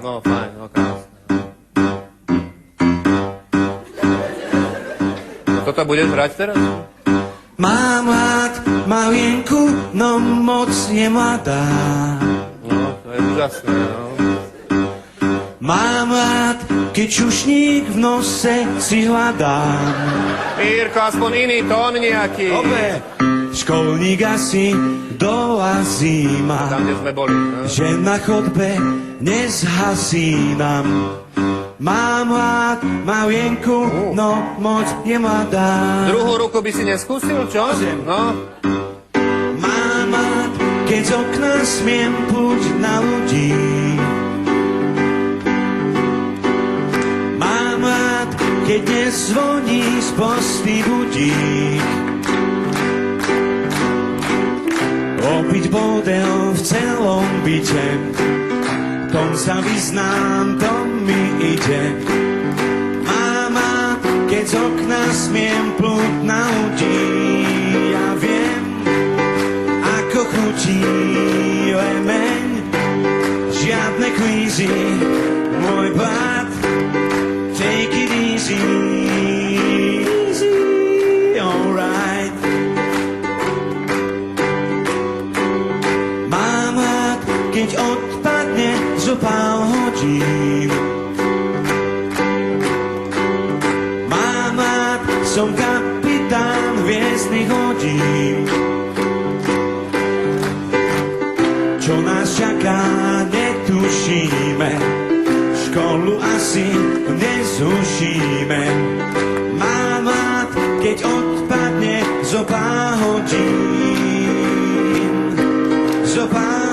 No, fajn, no krásne. No, toto budeš hrať teraz? Mám rád Marienku, no moc je mladá. No, to je úžasné, no. Mám rád, keď čušník v nose si hľadám. Mirko, aspoň iný tón nejaký. Dobre, školník asi dolazí ma, Tam, kde sme boli. No. že na chodbe nezhasínam. Mám rád Marienku, no moc je mladá. Druhú ruku by si neskúsil, čo? No. Mám rád, keď z okna smiem pluť na ľudí. Mám rád, keď nezvoní sprostý budík. Opiť bordel v celom byte, tom sa vyznám, to mi ide. Mám rád, keď z okna smiem pluť na ľudí. Ja viem, ako chutí lemeň, žiadne kvízy, môj brat, take it easy, easy, alright. Mám rád, keď odpadne zo pár hodín. Mám rád, som kapitán hviezdnych hodín. Čo nás čaká, netušíme, školu asi nezušíme. Mám rád, keď odpadne zo pár hodín, zo pár